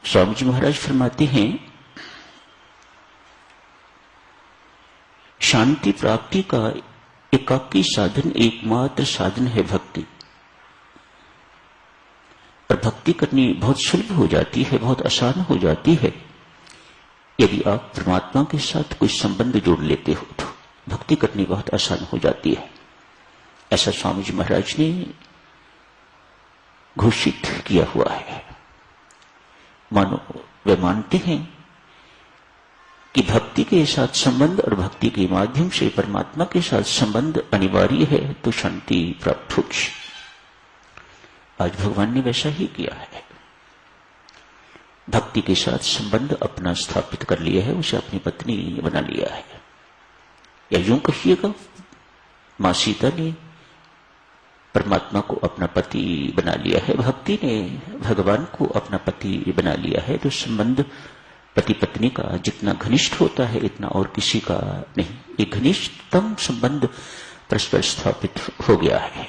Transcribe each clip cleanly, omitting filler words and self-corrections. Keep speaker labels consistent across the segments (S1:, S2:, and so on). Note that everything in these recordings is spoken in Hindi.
S1: स्वामी जी महाराज फरमाते हैं, शांति प्राप्ति का एकाकी साधन, एकमात्र साधन है भक्ति। और भक्ति करनी बहुत सुलभ हो जाती है, बहुत आसान हो जाती है यदि आप परमात्मा के साथ कोई संबंध जोड़ लेते हो तो भक्ति करनी बहुत आसान हो जाती है। ऐसा स्वामी जी महाराज ने घोषित किया हुआ है। मानो वे मानते हैं कि भक्ति के साथ संबंध और भक्ति के माध्यम से परमात्मा के साथ संबंध अनिवार्य है तो शांति प्राप्त होगी। आज भगवान ने वैसा ही किया है। भक्ति के साथ संबंध अपना स्थापित कर लिया है, उसे अपनी पत्नी बना लिया है। या यूं कहिएगा, मां सीता ने परमात्मा को अपना पति बना लिया है, भक्ति ने भगवान को अपना पति बना लिया है। तो संबंध पति पत्नी का जितना घनिष्ठ होता है इतना और किसी का नहीं। एक घनिष्ठतम संबंध परस्पर स्थापित हो गया है।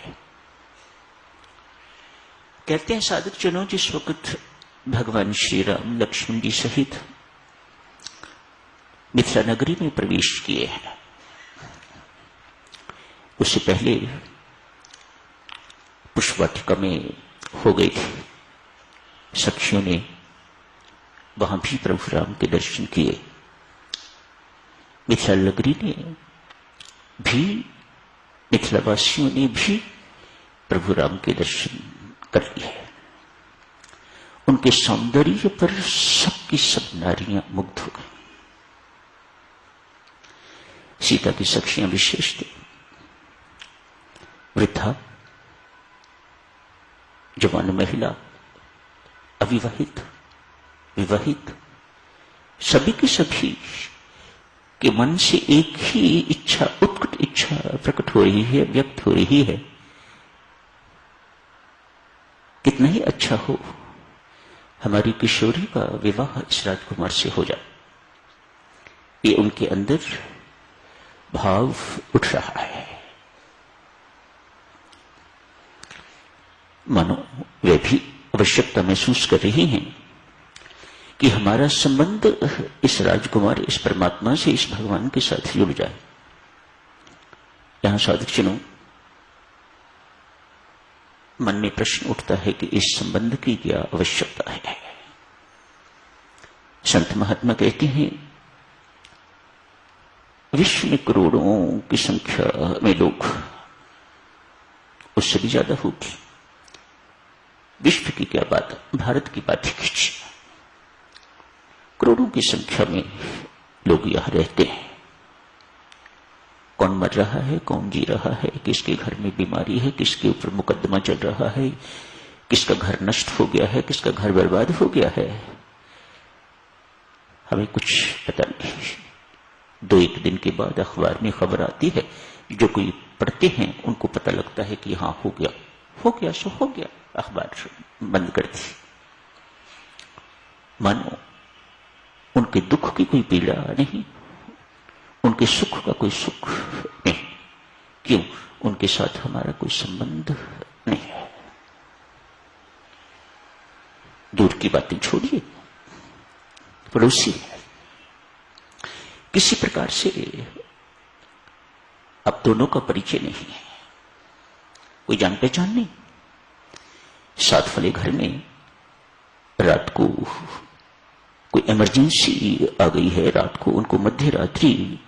S1: कहते हैं साधक जनों, जिस वक्त भगवान श्री राम लक्ष्मण जी सहित मिथिला नगरी में प्रवेश किए हैं, उससे पहले पुष्पवाटिका में हो गई थी। सखियों ने वहां भी प्रभु राम के दर्शन किए। मिथिला नगरी ने भी, मिथिलावासियों ने भी प्रभु राम के दर्शन कर लिए। उनके सौंदर्य पर सबकी सब नारियां मुग्ध हो गई। सीता की सखियां विशेष थी। वृद्धा, जवान महिला, अविवाहित, विवाहित, सभी की सभी के मन से एक ही इच्छा, उत्कट इच्छा प्रकट हो रही है, व्यक्त हो रही है। कितना ही अच्छा हो हमारी किशोरी का विवाह इस राजकुमार से हो जाए, ये उनके अंदर भाव उठ रहा है। मानो वे भी आवश्यकता महसूस कर रही हैं कि हमारा संबंध इस राजकुमार, इस परमात्मा से, इस भगवान के साथ जुड़ जाए। यहां साधक जनों, मन में प्रश्न उठता है कि इस संबंध की क्या आवश्यकता है। संत महात्मा कहते हैं, विश्व में करोड़ों की संख्या में लोग, उससे भी ज्यादा होगी। विश्व की क्या बात, भारत की बात ही कीजिए। करोड़ों की संख्या में लोग यहां रहते हैं। कौन मर रहा है, कौन जी रहा है, किसके घर में बीमारी है, किसके ऊपर मुकदमा चल रहा है, किसका घर नष्ट हो गया है, किसका घर बर्बाद हो गया है, हमें कुछ पता नहीं। 2-1 दिन के बाद अखबार में खबर आती है, जो कोई पढ़ते हैं उनको पता लगता है कि हाँ हो गया सो हो गया, अखबार बंद कर दी। मानो उनके दुख की कोई पीड़ा नहीं, उनके सुख का कोई सुख नहीं। क्यों? उनके साथ हमारा कोई संबंध नहीं है। दूर की बातें छोड़िए, पड़ोसी है, किसी प्रकार से अब दोनों का परिचय नहीं है, कोई जान पहचान नहीं। साथ वाले घर में रात को कोई इमरजेंसी आ गई है, रात को उनको मध्य रात्रि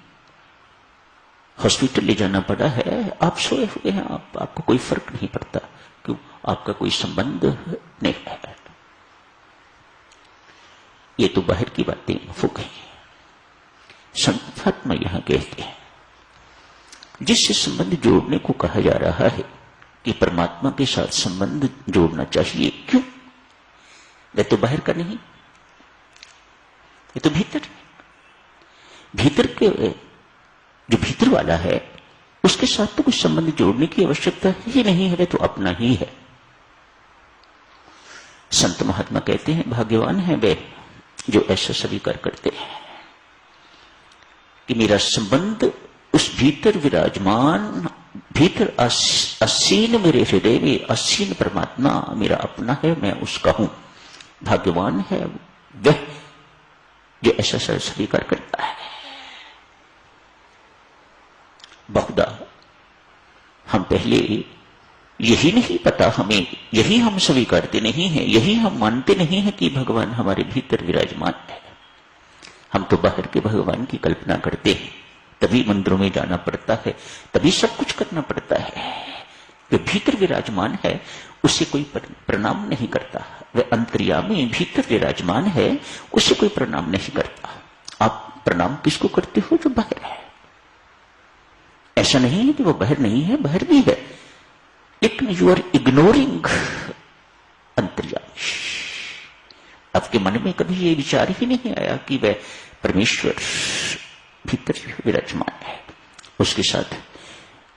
S1: हॉस्पिटल ले जाना पड़ा है, आप सोए हुए हैं, आपको कोई फर्क नहीं पड़ता। क्यों? आपका कोई संबंध नहीं है। ये तो बाहर की बातें हो गई। संत में यहां कहते हैं, जिससे संबंध जोड़ने को कहा जा रहा है कि परमात्मा के साथ संबंध जोड़ना चाहिए। क्यों? ये तो बाहर का नहीं, ये तो भीतर के, जो भीतर वाला है उसके साथ तो कुछ संबंध जोड़ने की आवश्यकता ही नहीं है, वे तो अपना ही है। संत महात्मा कहते हैं, भाग्यवान है वे जो ऐसा स्वीकार करते हैं कि मेरा संबंध उस भीतर विराजमान, भीतर आसीन मेरे हृदय में आसीन परमात्मा मेरा अपना है, मैं उसका हूं। भाग्यवान है वह जो ऐसा स्वीकार करता है। बहुधा हम पहले यही नहीं पता, हमें यही हम स्वीकारते नहीं है, यही हम मानते नहीं है कि भगवान हमारे भीतर विराजमान है। हम तो बाहर के भगवान की कल्पना करते हैं, तभी मंदिरों में जाना पड़ता है, तभी सब कुछ करना पड़ता है। जो भीतर विराजमान है उसे कोई प्रणाम नहीं करता। वह अंतर्यामी भीतर विराजमान है, उसे कोई प्रणाम नहीं करता। आप प्रणाम किसको करते हो? जो बाहर है। ऐसा नहीं है कि वो बाहर नहीं है, बाहर भी है, लेकिन यू आर इग्नोरिंग अंतर्यामी। आपके मन में कभी ये विचार ही नहीं आया कि वह परमेश्वर भीतर विराजमान है, उसके साथ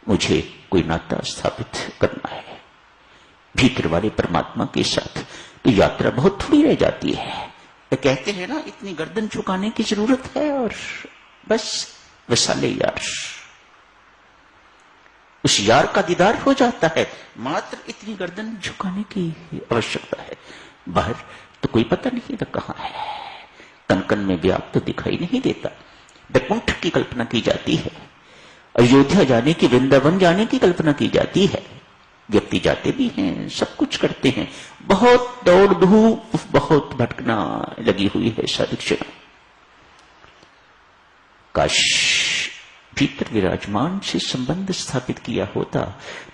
S1: मुझे कोई नाता स्थापित करना है भीतर वाले परमात्मा के साथ। तो यात्रा बहुत थोड़ी रह जाती है। तो कहते हैं ना, इतनी गर्दन झुकाने की जरूरत है और बस वसाले यार, उस यार का दीदार हो जाता है। मात्र इतनी गर्दन झुकाने की आवश्यकता है। बाहर तो कोई पता नहीं था कहां है, कन कन में व्याप्त तो दिखाई नहीं देता। वैकुंठ की कल्पना की जाती है, अयोध्या जाने की, वृंदावन जाने की कल्पना की जाती है। व्यक्ति जाते भी हैं, सब कुछ करते हैं, बहुत दौड़ धूप, बहुत भटकना लगी हुई है साधक। काश भीतर विराजमान से संबंध स्थापित किया होता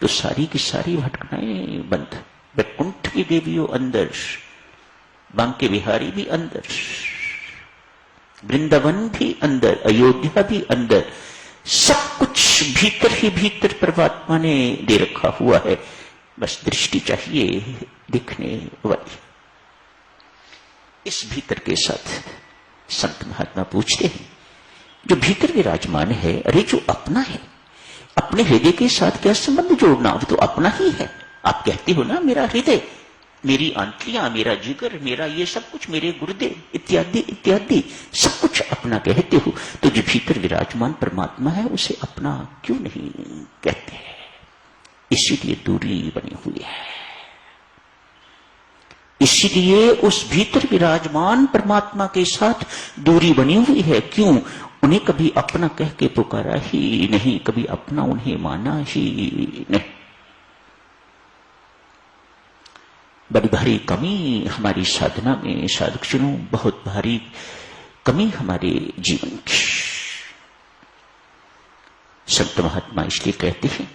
S1: तो सारी की सारी भटकनाएं बंद। वैकुंठ की देवियों अंदर, बांके बिहारी भी अंदर, वृंदावन भी अंदर, अयोध्या भी अंदर, सब कुछ भीतर ही भीतर परमात्मा ने दे रखा हुआ है। बस दृष्टि चाहिए दिखने वाली। इस भीतर के साथ संत महात्मा पूछते हैं, जो भीतर विराजमान है, अरे जो अपना है, अपने हृदय के साथ क्या संबंध जोड़ना? वो तो अपना ही है। आप कहते हो ना, मेरा हृदय, मेरी आंतलियां, मेरा जिगर, मेरा ये सब कुछ, मेरे गुर्दे इत्यादि इत्यादि सब कुछ अपना कहते हो। तो जो भीतर विराजमान परमात्मा है उसे अपना क्यों नहीं कहते? इसीलिए दूरी बनी हुई है। इसीलिए उस भीतर विराजमान परमात्मा के साथ दूरी बनी हुई है। क्यों? उन्हें कभी अपना कह के पुकारा ही नहीं, कभी अपना उन्हें माना ही नहीं। बड़ी भारी कमी हमारी साधना में साधकजनों, बहुत भारी कमी हमारे जीवन की। संत महात्मा इसलिए कहते हैं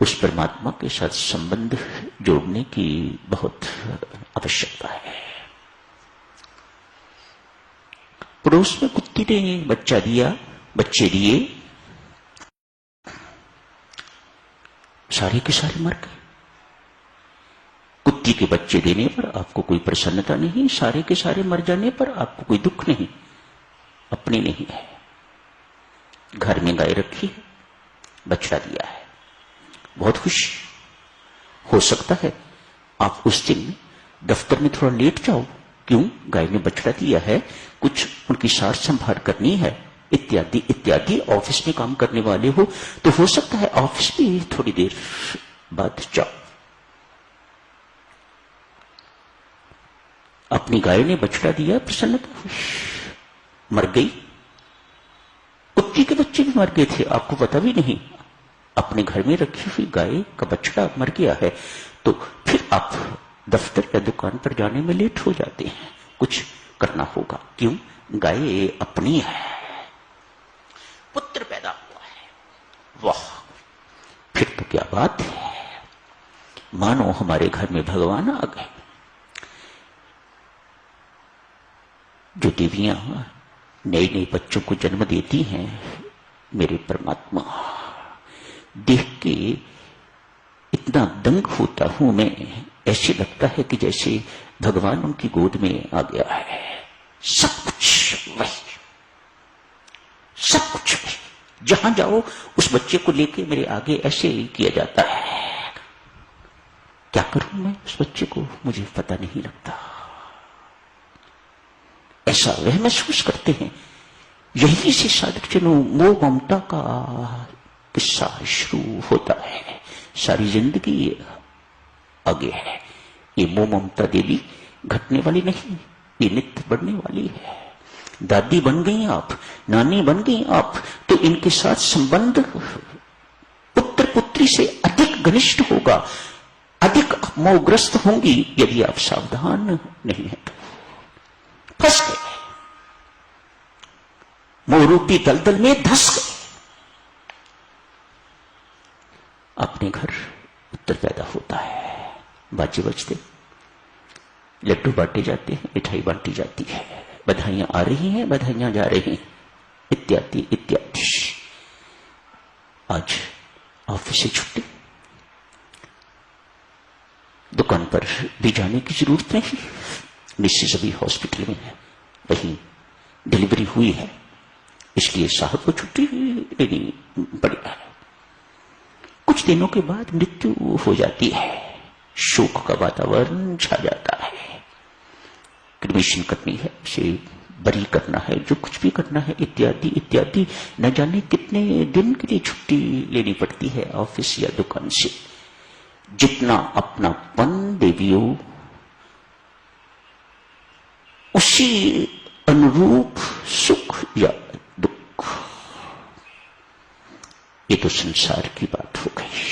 S1: उस परमात्मा के साथ संबंध जोड़ने की बहुत आवश्यकता है। पड़ोस में कुत्ती ने बच्चे दिए, सारे के सारे मर गए। कुत्ती के बच्चे देने पर आपको कोई प्रसन्नता नहीं, सारे के सारे मर जाने पर आपको कोई दुख नहीं, अपनी नहीं है। घर में गाय रखी है, बछड़ा दिया है, बहुत खुश। हो सकता है आप उस दिन दफ्तर में थोड़ा लेट जाओ। क्यों? गाय ने बछड़ा दिया है, कुछ उनकी सार संभाल करनी है, इत्यादि इत्यादि। ऑफिस में काम करने वाले हो तो हो सकता है ऑफिस भी थोड़ी देर बाद जाओ। अपनी गाय ने बछड़ा दिया, प्रसन्नता हुई, मर गई। कुत्ती के बच्चे भी मर गए थे, आपको पता भी नहीं। अपने घर में रखी हुई गाय का बछड़ा मर गया है, तो फिर आप दफ्तर या दुकान पर जाने में लेट हो जाते हैं। कुछ करना होगा। क्यों? गाय अपनी है, पुत्र पैदा हुआ है, वाह, फिर तो क्या बात है। मानो हमारे घर में भगवान आ गए। जो देवियां नए नए बच्चों को जन्म देती हैं, मेरे परमात्मा, देख के इतना दंग होता हूं मैं। ऐसे लगता है कि जैसे भगवान उनकी गोद में आ गया है। सब कुछ वही, सब कुछ वही। जहां जाओ उस बच्चे को लेके मेरे आगे ऐसे ही किया जाता है। क्या करूं मैं उस बच्चे को, मुझे पता नहीं लगता। ऐसा वह महसूस करते हैं। यही से साधकजनों मोह ममता का किस्सा शुरू होता है। सारी जिंदगी आगे है। ये मोह ममता देवी घटने वाली नहीं, ये नित्य बढ़ने वाली है। दादी बन गई आप, नानी बन गई आप, तो इनके साथ संबंध पुत्र पुत्री से अधिक घनिष्ठ होगा, अधिक मोहग्रस्त होंगी यदि आप सावधान नहीं है तो। फंस गए, मोहरूपी दलदल में धंस गए। अपने घर उत्तर पैदा होता है, बाजे बजते, लड्डू बांटे जाते हैं, मिठाई बांटी जाती है, बधाइयां आ रही हैं, बधाइयां जा रही हैं, इत्यादि इत्यादि। आज ऑफिस से छुट्टी, दुकान पर भी जाने की जरूरत नहीं, मिसेज अभी हॉस्पिटल में है, वहीं डिलीवरी हुई है, इसलिए साहब को छुट्टी लेनी पड़ी है। कुछ दिनों के बाद मृत्यु हो जाती है, शोक का वातावरण छा जाता है, क्रिमेशन करनी है, उसे बरी करना है, जो कुछ भी करना है, इत्यादि इत्यादि। न जाने कितने दिन के लिए छुट्टी लेनी पड़ती है ऑफिस या दुकान से। जितना अपनापन देवियों, उसी अनुरूप सुख या दुख। ये तो संसार की बात हो गई।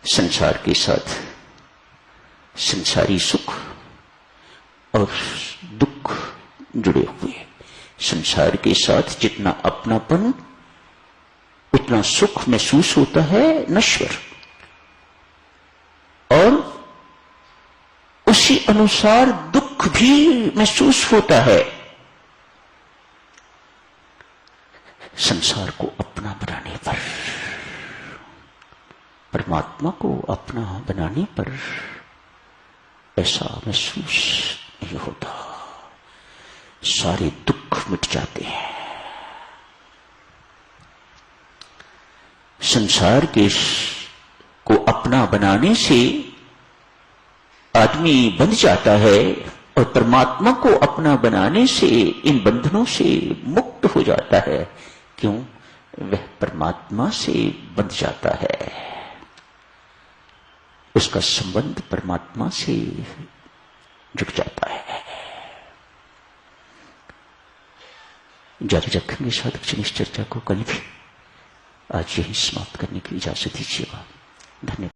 S1: संसार के साथ संसारी सुख और दुख जुड़े हुए। संसार के साथ जितना अपनापन, उतना सुख महसूस होता है नश्वर, और उसी अनुसार दुख भी महसूस होता है। संसार को अपना बनाने पर, परमात्मा को अपना बनाने पर ऐसा महसूस नहीं होता, सारे दुख मिट जाते हैं। संसार के को अपना बनाने से आदमी बंध जाता है, और परमात्मा को अपना बनाने से इन बंधनों से मुक्त हो जाता है। क्यों? वह परमात्मा से बंध जाता है, उसका संबंध परमात्मा से जुड़ जाता है। जारी रखेंगे साधक इस चर्चा को कल भी। आज यही समाप्त करने की इजाजत दीजिएगा। धन्यवाद।